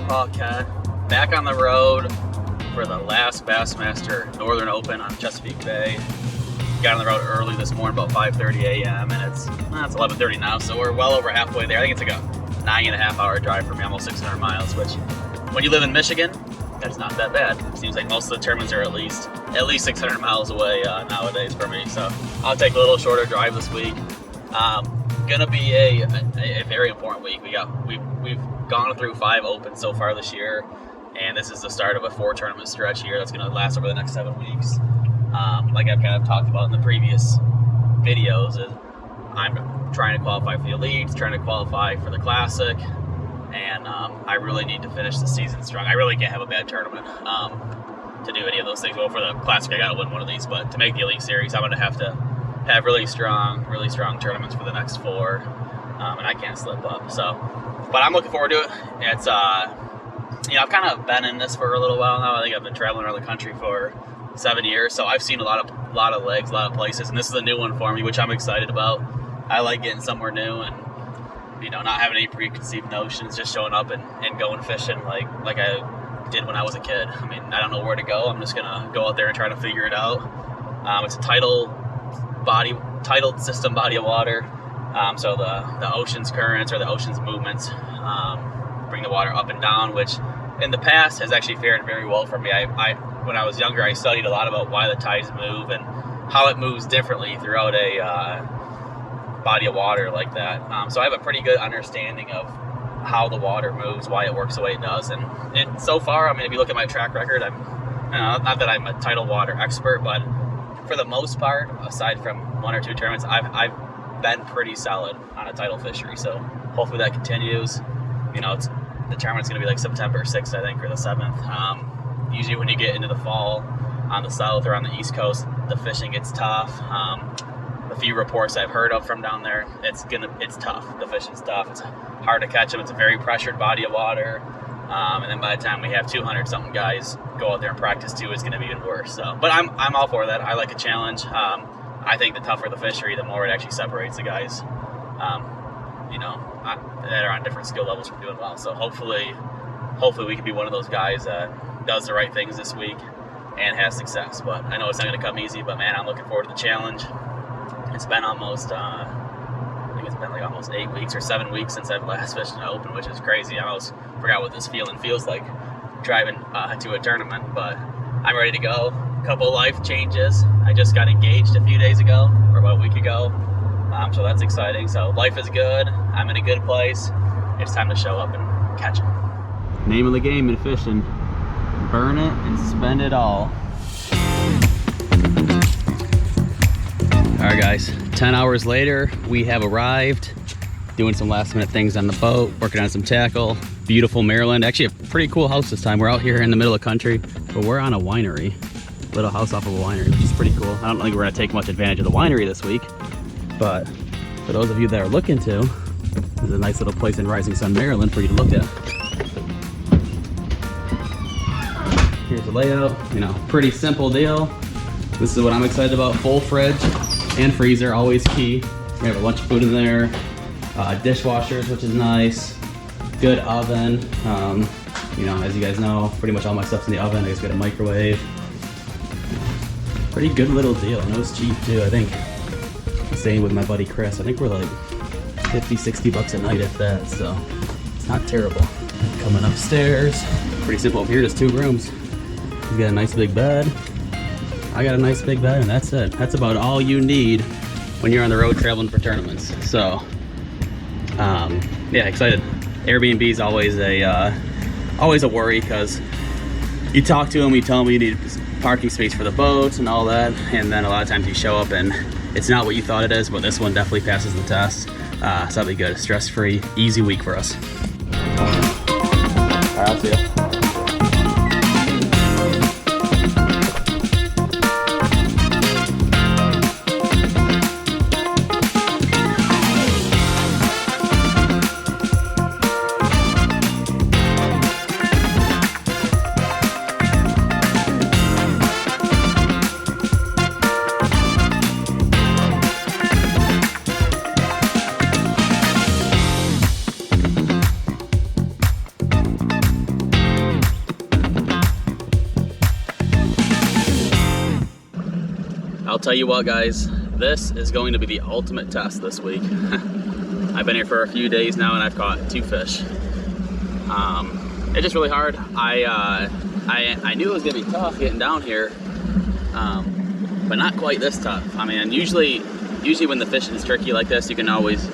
Paquette, back on the road for the last Bassmaster Northern Open on Chesapeake Bay. Got on the road early this morning, about 5:30 a.m. and it's 11:30 now, so we're well over halfway there. I think it's like a 9.5 hour drive for me, almost 600 miles, which when you live in Michigan, that's not that bad. It seems like most of the tournaments are at least 600 miles away nowadays for me, so I'll take a little shorter drive this week. Gonna be a very important week. We've gone through 5 opens so far this year, and this is the start of a 4 tournament stretch here that's gonna last over the next 7 weeks. Like I've kind of talked about in the previous videos, is I'm trying to qualify for the elites, trying to qualify for the classic, and I really need to finish the season strong. I really can't have a bad tournament to do any of those things. Well, for the classic, I gotta win one of these, but to make the elite series, I'm gonna have to have really strong tournaments for the next 4, and I can't slip up. So, but I'm looking forward to it. It's I've kind of been in this for a little while now. I think I've been traveling around the country for 7 years, so I've seen a lot of legs, a lot of places, and this is a new one for me, which I'm excited about. I like getting somewhere new and not having any preconceived notions, just showing up and going fishing like I did when I was a kid. I mean, I don't know where to go. I'm just gonna go out there and try to figure it out. It's a tidal system body of water, so the ocean's currents or the ocean's movements bring the water up and down, which in the past has actually fared very well for me. When I was younger, I studied a lot about why the tides move and how it moves differently throughout a body of water like that. So I have a pretty good understanding of how the water moves, why it works the way it does, and so far, I mean, if you look at my track record, not that I'm a tidal water expert, but for the most part, aside from 1 or 2 tournaments, I've been pretty solid on a tidal fishery. So hopefully that continues. The tournament's going to be like September 6th, I think, or the 7th. Usually when you get into the fall on the south or on the east coast, the fishing gets tough. The few reports I've heard of from down there, it's tough. The fishing's tough. It's hard to catch them. It's a very pressured body of water. And then by the time we have 200-something guys go out there and practice too, it's going to be even worse. So, but I'm all for that. I like a challenge. I think the tougher the fishery, the more it actually separates the guys, that are on different skill levels from doing well. So hopefully we can be one of those guys that does the right things this week and has success. But I know it's not going to come easy. But man, I'm looking forward to the challenge. It's been almost, I think it's been like almost 8 weeks or 7 weeks since I've last fished an open, which is crazy. I almost forgot what this feeling feels like driving to a tournament, but I'm ready to go. A couple life changes. I just got engaged a few days ago, or about a week ago, so that's exciting. So life is good. I'm in a good place. It's time to show up and catch them. Name of the game in fishing: burn it and spend it all. Alright guys, 10 hours later, we have arrived, doing some last minute things on the boat, working on some tackle. Beautiful Maryland, actually a pretty cool house this time. We're out here in the middle of the country, but we're on a winery. Little house off of a winery, which is pretty cool. I don't think we're gonna take much advantage of the winery this week, but for those of you that are looking to, this is a nice little place in Rising Sun, Maryland for you to look at. Here's the layout, pretty simple deal. This is what I'm excited about: full fridge and freezer, always key. We have a bunch of food in there, dishwashers, which is nice, good oven. As you guys know, pretty much all my stuff's in the oven. I just got a microwave. Pretty good little deal, and it was cheap too. I think, same with my buddy Chris, I think we're like 50, 60 bucks a night if that, so it's not terrible. Coming upstairs, pretty simple up here, just 2 rooms. You got a nice big bed. I got a nice big bed, and that's it. That's about all you need when you're on the road traveling for tournaments. So, yeah, excited. Airbnb is always a worry, because you talk to them, you tell them you need parking space for the boats and all that, and then a lot of times you show up and it's not what you thought it is. But this one definitely passes the test. So that'll be good. Stress-free, easy week for us. All right, I'll see you. I'll tell you what, guys, this is going to be the ultimate test this week. I've been here for a few days now and I've caught 2 fish. It's just really hard. I knew it was gonna be tough getting down here, but not quite this tough. I mean, usually when the fishing is tricky like this, you can always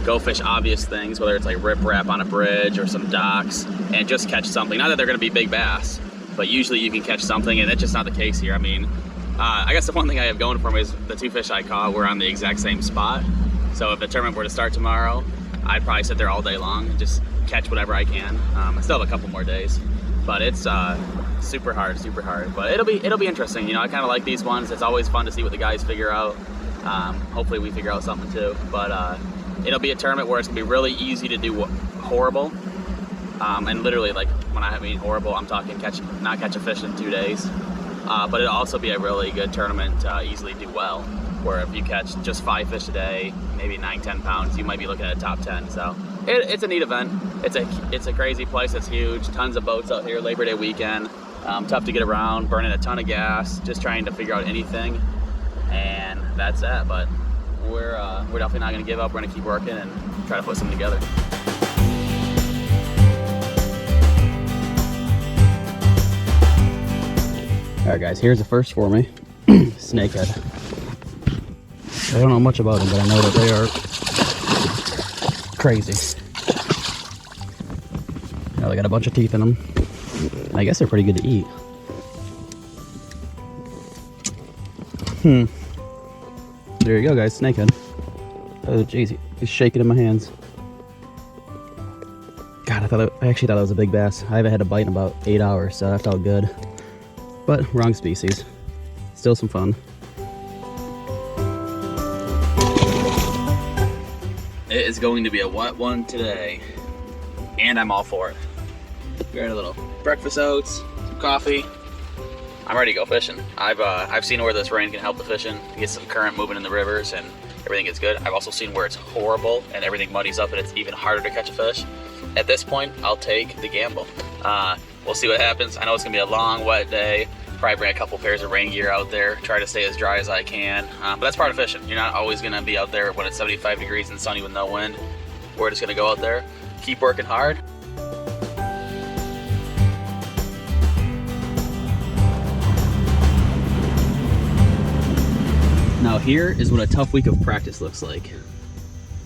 go fish obvious things, whether it's like riprap on a bridge or some docks, and just catch something. Not that they're gonna be big bass, but usually you can catch something, and that's just not the case here. I mean, I guess the one thing I have going for me is the 2 fish I caught were on the exact same spot. So if the tournament were to start tomorrow, I'd probably sit there all day long and just catch whatever I can. I still have a couple more days, but it's super hard. But it'll be interesting. You know, I kind of like these ones. It's always fun to see what the guys figure out. Hopefully we figure out something too. But it'll be a tournament where it's gonna be really easy to do horrible. And literally, like, when I mean horrible, I'm talking not catch a fish in 2 days. But it'll also be a really good tournament to easily do well, where if you catch just 5 fish a day, maybe 9-10 pounds, you might be looking at a top 10. So it's a neat event. It's a crazy place. It's huge. Tons of boats out here. Labor Day weekend. Tough to get around. Burning a ton of gas. Just trying to figure out anything. And that's that. But we're definitely not going to give up. We're going to keep working and try to put something together. All right, guys. Here's the first for me. Snakehead. I don't know much about them, but I know that they are crazy. You know, they got a bunch of teeth in them. I guess they're pretty good to eat. There you go, guys. Snakehead. Oh, jeez, he's shaking in my hands. God, I actually thought that was a big bass. I haven't had a bite in about 8 hours, so that felt good. But wrong species. Still some fun. It is going to be a wet one today, and I'm all for it. We got a little breakfast oats, some coffee. I'm ready to go fishing. I've seen where this rain can help the fishing, get some current moving in the rivers, and everything gets good. I've also seen where it's horrible and everything muddies up and it's even harder to catch a fish. At this point, I'll take the gamble. We'll see what happens. I know it's gonna be a long, wet day. Probably bring a couple pairs of rain gear out there, try to stay as dry as I can. But that's part of fishing. You're not always gonna be out there when it's 75 degrees and sunny with no wind. We're just gonna go out there, keep working hard. Now here is what a tough week of practice looks like.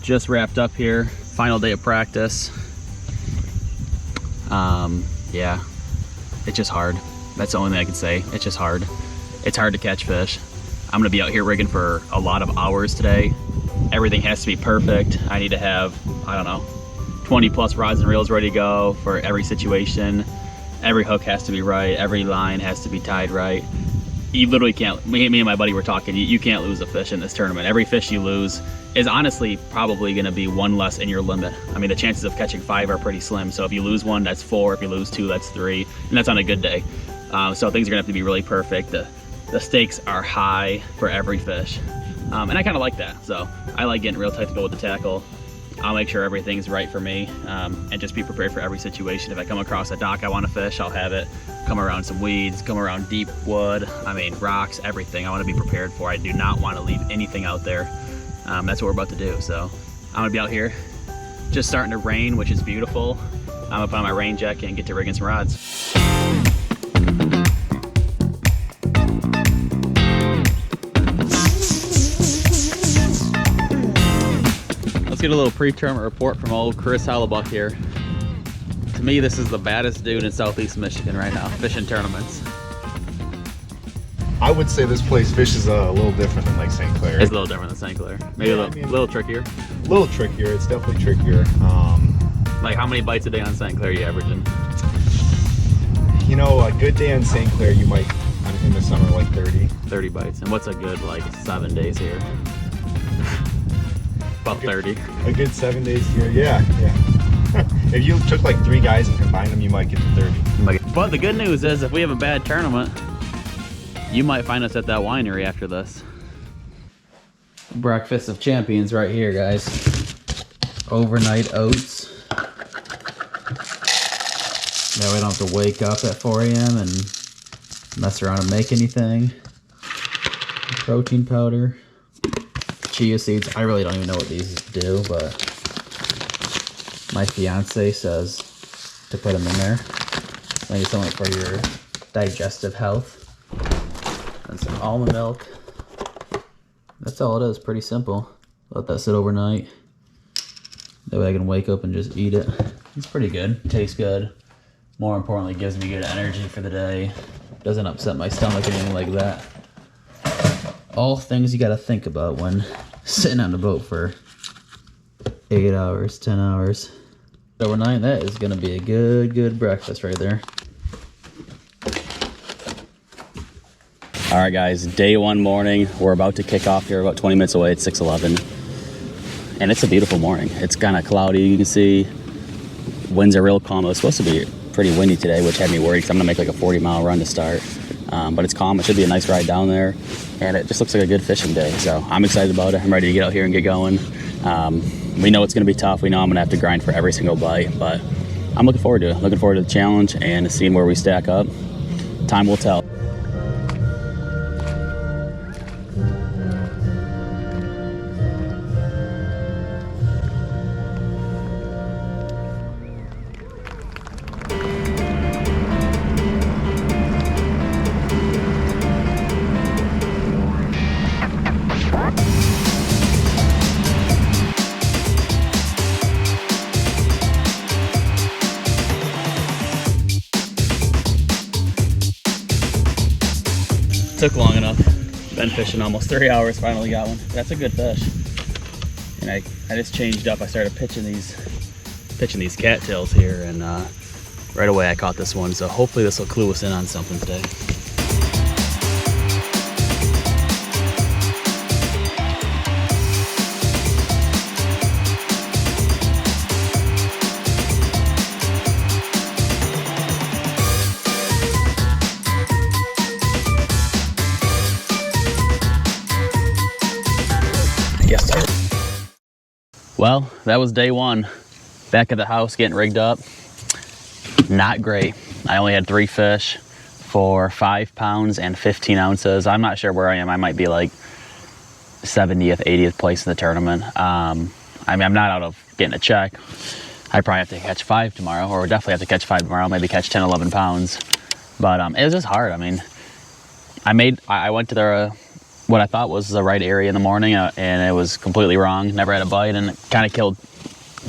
Just wrapped up here, final day of practice. Yeah, it's just hard. That's the only thing I can say. It's just hard. It's hard to catch fish. I'm gonna be out here rigging for a lot of hours today. Everything has to be perfect. I need to have, I don't know, 20 plus rods and reels ready to go for every situation. Every hook has to be right. Every line has to be tied right. You literally can't, me and my buddy were talking, you can't lose a fish in this tournament. Every fish you lose is honestly probably gonna be one less in your limit. I mean, the chances of catching 5 are pretty slim. So if you lose 1, that's 4. If you lose 2, that's 3. And that's on a good day. So things are gonna have to be really perfect. The stakes are high for every fish. And I kind of like that. So I like getting real technical with the tackle. I'll make sure everything's right for me, and just be prepared for every situation. If I come across a dock I want to fish, I'll have it. Come around some weeds, come around deep wood, I mean rocks, everything I want to be prepared for. I do not want to leave anything out there. That's what we're about to do. So I'm gonna be out here, just starting to rain, which is beautiful. I'm gonna put on my rain jacket and get to rigging some rods. Let's get a little pre-tournament report from old Chris Hellebuck here. To me, this is the baddest dude in Southeast Michigan right now, fishing tournaments. I would say this place fishes a little different than like St. Clair. It's a little different than St. Clair. Maybe a little trickier. A little trickier. It's definitely trickier. Like how many bites a day on St. Clair are you averaging? You know, a good day on St. Clair, you might, in the summer, like 30. 30 bites. And what's a good, like, 7 days here? About 30. A good 7 days here, yeah. If you took like 3 guys and combined them, you might get to 30. But the good news is, if we have a bad tournament, you might find us at that winery after this. Breakfast of champions right here, guys. Overnight oats. That way I don't have to wake up at 4 a.m. and mess around and make anything. protein powder, chia seeds. I really don't even know what these do, but my fiance says to put them in there. Maybe something for your digestive health. And some almond milk. That's all it is, pretty simple. Let that sit overnight. That way I can wake up and just eat it. It's pretty good, tastes good. More importantly, gives me good energy for the day. Doesn't upset my stomach or anything like that. All things you gotta think about when sitting on the boat for 8 hours, 10 hours. Overnight, that is gonna be a good breakfast right there. All right, guys, day one morning. We're about to kick off here, about 20 minutes away. It's 6:11. And it's a beautiful morning. It's kind of cloudy, you can see. Winds are real calm. It was supposed to be pretty windy today, which had me worried because I'm gonna make like a 40-mile run to start. But it's calm. It should be a nice ride down there. And it just looks like a good fishing day. So I'm excited about it. I'm ready to get out here and get going. We know it's gonna be tough. We know I'm gonna have to grind for every single bite, but I'm looking forward to it. Looking forward to the challenge and seeing where we stack up. Time will tell. Took long enough. Been fishing almost 3 hours, finally got one. That's a good fish. And I just changed up. I started pitching these cattails here, and right away I caught this one. So hopefully this will clue us in on something today. Well, that was day one. Back at the house, getting rigged up. Not great. I only had 3 fish for 5 pounds and 15 ounces. I'm not sure where I am. I might be like 70th, 80th place in the tournament. I mean, I'm not out of getting a check. I probably have to catch 5 tomorrow, or definitely have to catch 5 tomorrow, maybe catch 10, 11 pounds. But it was just hard. I mean, I went to what I thought was the right area in the morning, and it was completely wrong. Never had a bite, and it kind of killed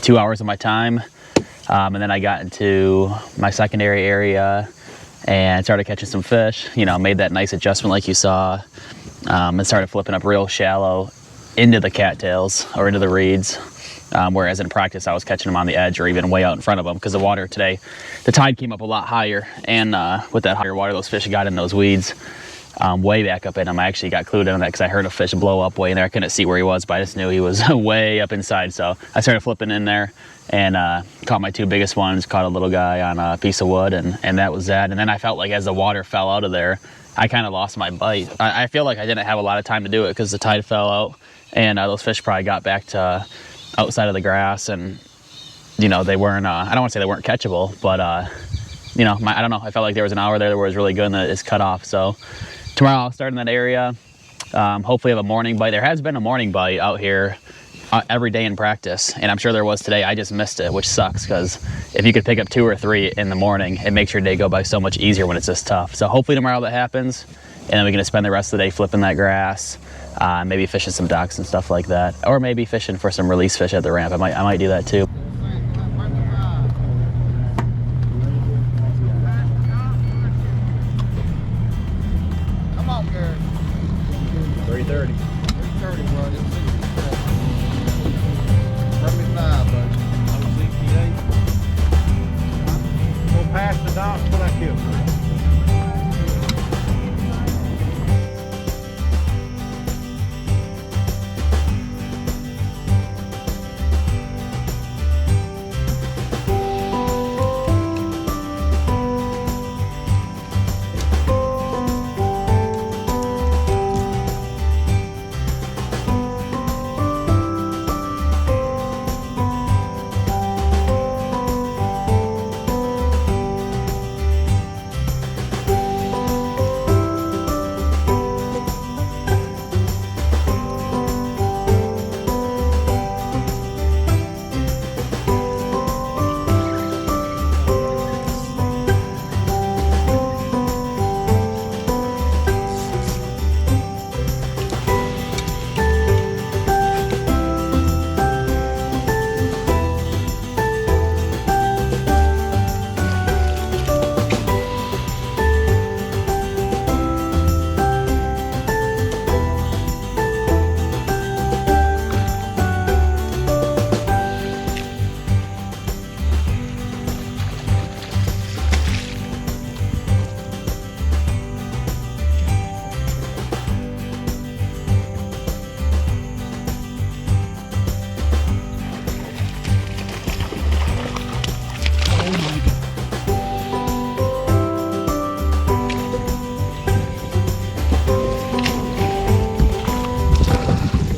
2 hours of my time. And then I got into my secondary area and started catching some fish. You know, made that nice adjustment like you saw, and started flipping up real shallow into the cattails or into the reeds. Whereas in practice, I was catching them on the edge or even way out in front of them, because the water today, the tide came up a lot higher, and with that higher water, those fish got in those weeds. Way back up in him. I actually got clued in on that because I heard a fish blow up way in there. I couldn't see where he was, but I just knew he was way up inside. So I started flipping in there and caught my 2 biggest ones, caught a little guy on a piece of wood, and that was that. And then I felt like as the water fell out of there, I kind of lost my bite. I feel like I didn't have a lot of time to do it because the tide fell out, and those fish probably got back to outside of the grass, and you know, they weren't, I don't want to say they weren't catchable, but you know, I don't know, I felt like there was an hour there where it was really good and it's cut off. So tomorrow I'll start in that area. Hopefully have a morning bite. There has been a morning bite out here every day in practice, and I'm sure there was today. I just missed it, which sucks, because if you could pick up 2 or 3 in the morning, it makes your day go by so much easier when it's this tough. So hopefully tomorrow that happens, and then we're going to spend the rest of the day flipping that grass, maybe fishing some ducks and stuff like that, or maybe fishing for some release fish at the ramp. I might do that too. Come on, Garrett. 3:30. 3:30, bro. This is from his knife, bud. I was 68. Go past the dock when I kill her.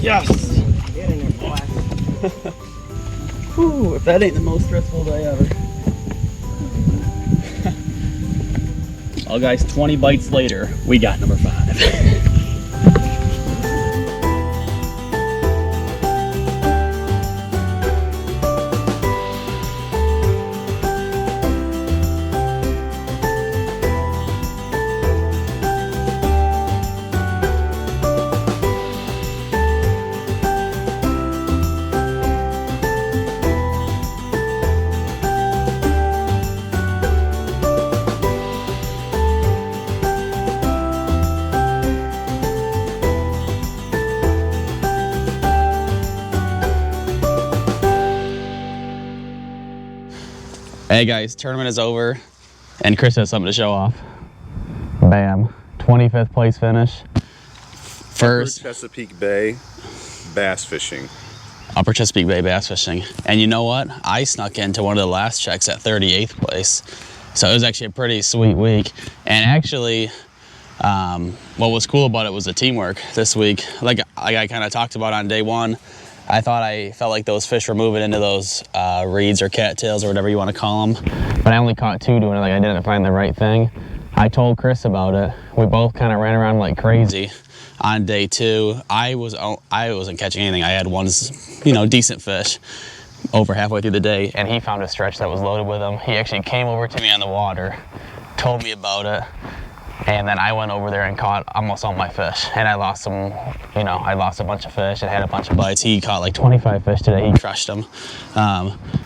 Yes! Get in there, boy. Whew, if that ain't the most stressful day ever. Well guys, 20 bites later, we got number 5. Hey guys, tournament is over and Chris has something to show off. Bam, 25th place finish. First, Upper Chesapeake Bay bass fishing. Upper Chesapeake Bay bass fishing. And you know what? I snuck into one of the last checks at 38th place. So it was actually a pretty sweet week. And actually, what was cool about it was the teamwork this week. Like I kind of talked about on day one, I felt like those fish were moving into those reeds or cattails or whatever you want to call them. But I only caught 2 doing it, like I didn't find the right thing. I told Chris about it. We both kind of ran around like crazy. On day 2, I wasn't catching anything. I had one, decent fish over halfway through the day, and he found a stretch that was loaded with them. He actually came over to me on the water, told me about it, and then I went over there and caught almost all my fish. And I lost some, I lost a bunch of fish and had a bunch of bites. He caught like 25 fish today. He crushed them.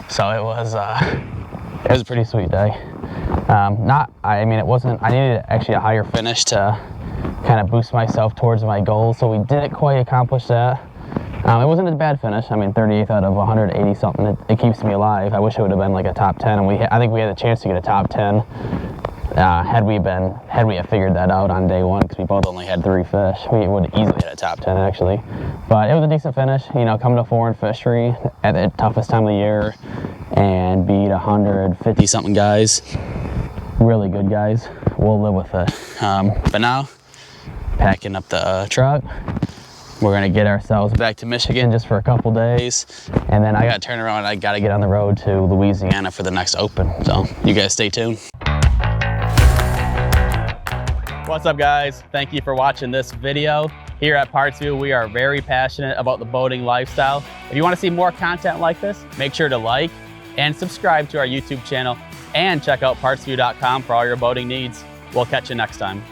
So it was a pretty sweet day. I needed actually a higher finish to kind of boost myself towards my goal. So we didn't quite accomplish that. It wasn't a bad finish. 38th out of 180 something. It keeps me alive. I wish it would have been like a top 10. And I think we had a chance to get a top 10. Had we have figured that out on day 1, because we both only had 3 fish, we would have easily had a top 10 actually. But it was a decent finish, coming to foreign fishery at the toughest time of the year and beat 150 something guys, really good guys. We'll live with it. But now, packing up the truck. We're gonna get ourselves back to Michigan just for a couple days, and then I gotta turn around and I gotta get on the road to Louisiana for the next Open. So you guys stay tuned. What's up guys? Thank you for watching this video. Here at Partsview, we are very passionate about the boating lifestyle. If you want to see more content like this, make sure to like and subscribe to our YouTube channel and check out partsview.com for all your boating needs. We'll catch you next time.